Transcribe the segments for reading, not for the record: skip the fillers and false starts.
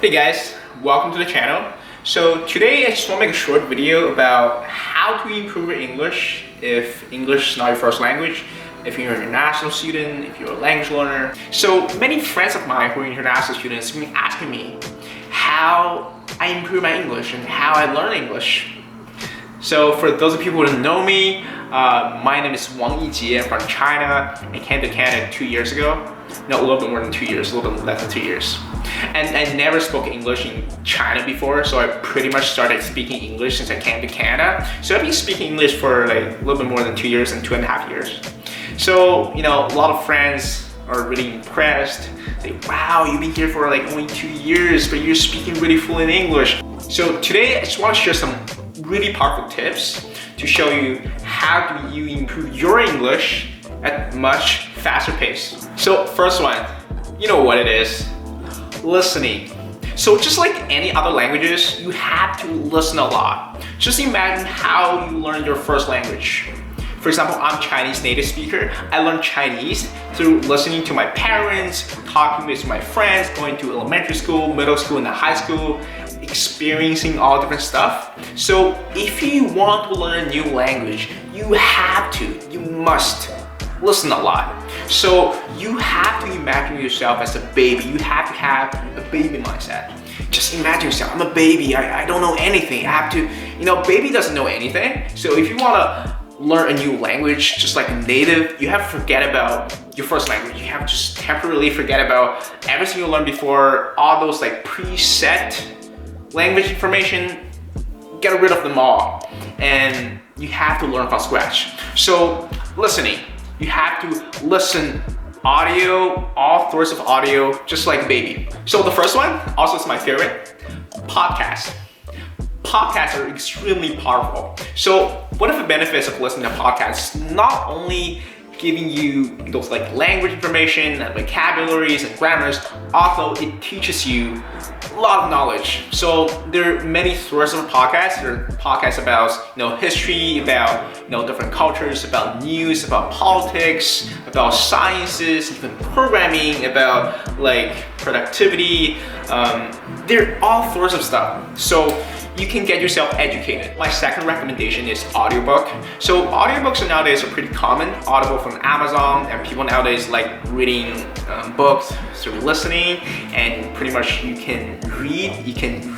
Hey guys, welcome to the channel. So today I just want to make a short video about how to improve your English if English is not your first language, if you're an international student, if you're a language learner. So many friends of mine who are international students have been asking me how I improve my English and how I learn English. So for those of you who don't know me, my name is Wang Yijie. I'm from China. I came to Canada 2 years ago. No, a little bit more than 2 years, a little bit less than 2 years. And I never spoke English in China before, so I pretty much started speaking English since I came to Canada. So I've been speaking English for like a little bit more than 2 years and 2.5 years. So, a lot of friends are really impressed. Say, wow, you've been here for like only 2 years, but you're speaking really fluent English. So today I just want to share some really powerful tips to show you how do you improve your English at much faster pace. So first one, you know what it is, listening. So just like any other languages, you have to listen a lot. Just imagine how you learn your first language. For example, I'm Chinese native speaker. I learned Chinese through listening to my parents, talking with my friends, going to elementary school, middle school, and high school, experiencing all different stuff. So if you want to learn a new language, you must listen a lot. So you have to imagine yourself as a baby. You have to have a baby mindset. Just imagine yourself, I'm a baby, I don't know anything. I have to, baby doesn't know anything. So if you want to learn a new language, just like a native, you have to forget about your first language. You have to just temporarily forget about everything you learned before, all those like preset language information, get rid of them all. And you have to learn from scratch. So listening, you have to listen audio, all sorts of audio, just like a baby. So the first one, also is my favorite, podcast. Podcasts are extremely powerful. So one of the benefits of listening to podcasts is not only giving you those like language information and vocabularies and grammars, also it teaches you a lot of knowledge. So there are many sources of podcasts. There are podcasts about history, about different cultures, about news, about politics, about sciences, even programming, about like productivity. There are all sorts of stuff. So you can get yourself educated. My second recommendation is audiobook. So audiobooks nowadays are pretty common. Audible from Amazon, and people nowadays like reading books through listening, and pretty much you can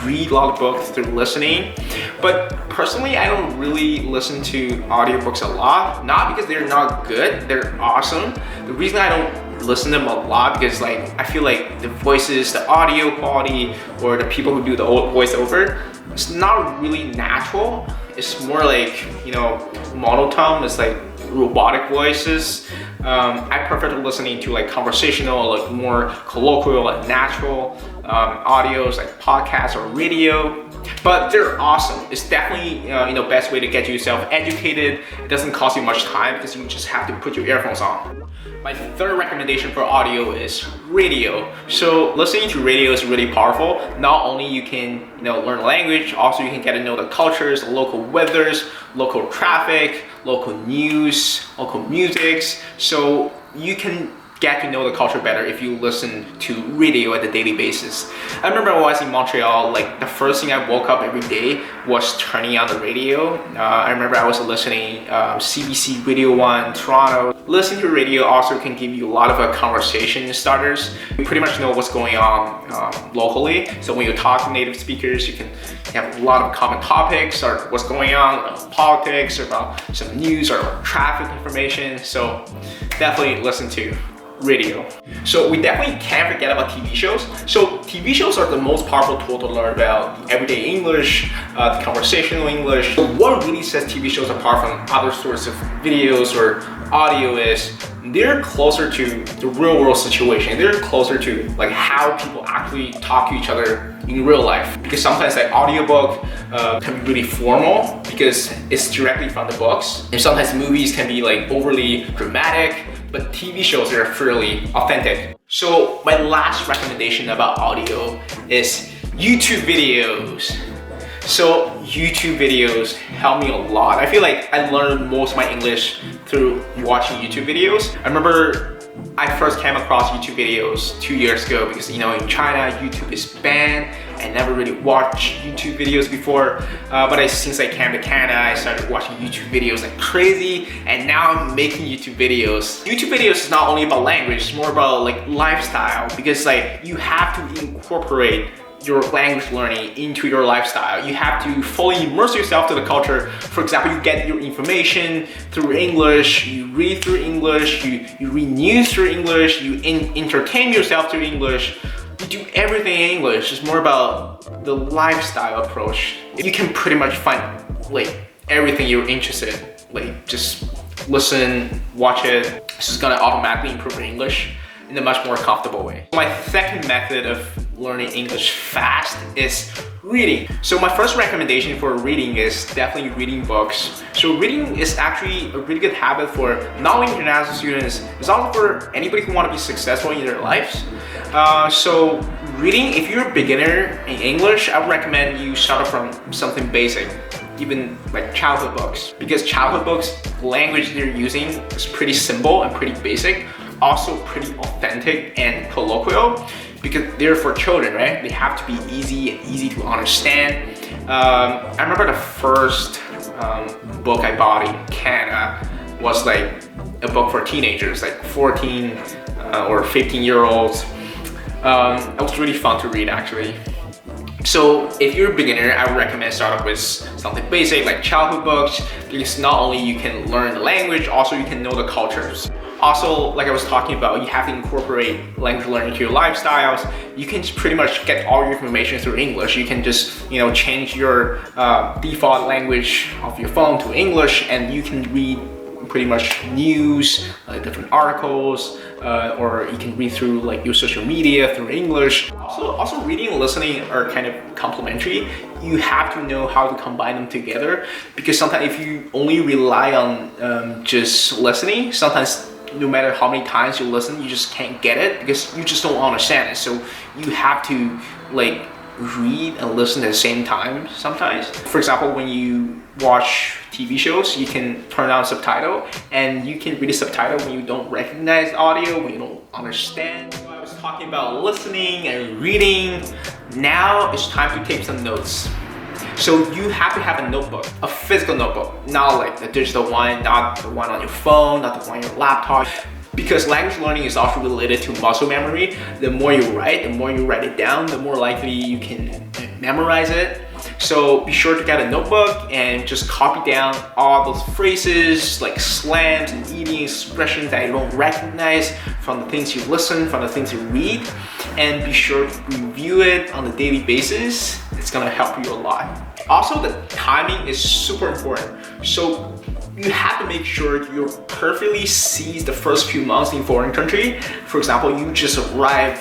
read a lot of books through listening. But personally, I don't really listen to audiobooks a lot, not because they're not good, they're awesome. The reason I don't listen to them a lot because I feel like the voices, the audio quality, or the people who do the voiceover, it's not really natural. It's more like, monotone. It's like robotic voices. I prefer to listening to like conversational, like more colloquial, like natural audios, like podcasts or radio. But they're awesome. It's definitely best way to get yourself educated. It doesn't cost you much time because you just have to put your earphones on. My third recommendation for audio is radio. So listening to radio is really powerful. Not only you can learn a language, also you can get to know the cultures, the local weathers, local traffic, local news, local musics. So you can get to know the culture better if you listen to radio at a daily basis. I remember when I was in Montreal, like the first thing I woke up every day was turning on the radio. I remember I was listening CBC Radio 1, Toronto. Listening to radio also can give you a lot of conversation starters. You pretty much know what's going on locally. So when you talk to native speakers, you can have a lot of common topics or what's going on about politics or about some news or traffic information. So definitely listen to radio. So we definitely can't forget about TV shows. So TV shows are the most powerful tool to learn about everyday English, the conversational English. What really sets TV shows apart from other sorts of videos or audio is they're closer to the real world situation. They're closer to like how people actually talk to each other in real life. Because sometimes like audiobook can be really formal because it's directly from the books. And sometimes movies can be like overly dramatic, but TV shows are fairly authentic. So my last recommendation about audio is YouTube videos. So YouTube videos help me a lot. I feel like I learned most of my English through watching YouTube videos. I remember I first came across YouTube videos 2 years ago because, you know, in China, YouTube is banned. I never really watched YouTube videos before, but since I came to Canada, I started watching YouTube videos like crazy, and now I'm making YouTube videos. YouTube videos is not only about language, it's more about like lifestyle, because like you have to incorporate your language learning into your lifestyle. You have to fully immerse yourself to the culture. For example, you get your information through English, you read through English, you read news through English, you entertain yourself through English. You do everything in English. It's more about the lifestyle approach. You can pretty much find like everything you're interested in. Like just listen, watch it. This is gonna automatically improve your English in a much more comfortable way. My second method of learning English fast is reading. So my first recommendation for reading is definitely reading books. So reading is actually a really good habit for not only international students, it's also for anybody who want to be successful in their lives. So reading, if you're a beginner in English, I would recommend you start off from something basic, even like childhood books, because childhood books, the language they're using is pretty simple and pretty basic, also pretty authentic and colloquial, because they're for children, right? They have to be easy to understand. I remember the first book I bought in Canada was like a book for teenagers, like 14 or 15-year-olds. It was really fun to read actually. So if you're a beginner, I would recommend start off with something basic like childhood books, because not only you can learn the language, also you can know the cultures. Also, like I was talking about, you have to incorporate language learning to your lifestyles. You can pretty much get all your information through English. You can just, you know, change your default language of your phone to English, and you can read pretty much news, different articles, or you can read through like your social media through English. Also reading and listening are kind of complementary. You have to know how to combine them together, because sometimes if you only rely on just listening, sometimes no matter how many times you listen, you just can't get it because you just don't understand it. So you have to like read and listen at the same time sometimes. For example, when you watch TV shows, you can turn on subtitle and you can read the subtitle when you don't recognize audio, when you don't understand. So I was talking about listening and reading. Now it's time to take some notes. So you have to have a notebook, a physical notebook, not like the digital one, not the one on your phone, not the one on your laptop. Because language learning is also related to muscle memory. The more you write it down, the more likely you can memorize it. So be sure to get a notebook and just copy down all those phrases like slangs and eating expressions that you don't recognize from the things you listen, from the things you read, and be sure to review it on a daily basis. It's gonna help you a lot. Also, the timing is super important. So you have to make sure you perfectly seize the first few months in foreign country. For example, you just arrived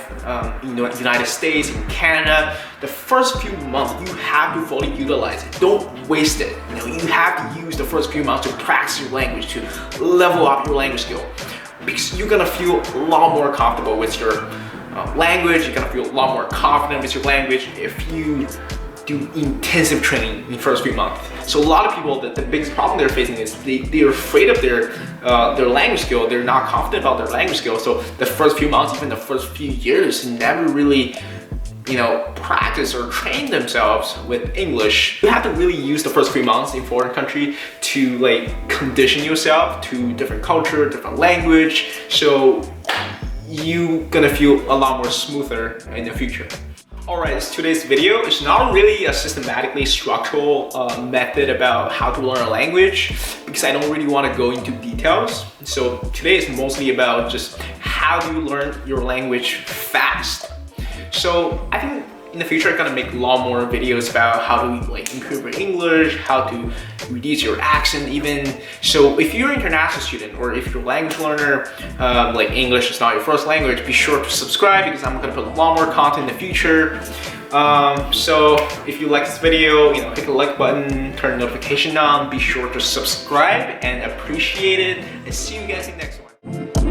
in the United States, in Canada. The first few months, you have to fully utilize it. Don't waste it. You know, you have to use the first few months to practice your language, to level up your language skill. Because you're gonna feel a lot more comfortable with your language. You're gonna feel a lot more confident with your language if you do intensive training in the first few months. So a lot of people, the biggest problem they're facing is they're afraid of their language skill. They're not confident about their language skill. So the first few months, even the first few years, never really, you know, practice or train themselves with English. You have to really use the first few months in foreign country to like condition yourself to different culture, different language. So you're gonna feel a lot more smoother in the future. Alright, today's video is not really a systematically structural method about how to learn a language, because I don't really want to go into details. So today is mostly about just how do you learn your language fast. So I think in the future I'm gonna make a lot more videos about how to like improve your English, how to reduce your accent even. So if you're an international student or if you're a language learner, like English is not your first language, be sure to subscribe because I'm gonna put a lot more content in the future. So if you like this video, you know, hit the like button, turn the notification on, be sure to subscribe and appreciate it, and see you guys in the next one.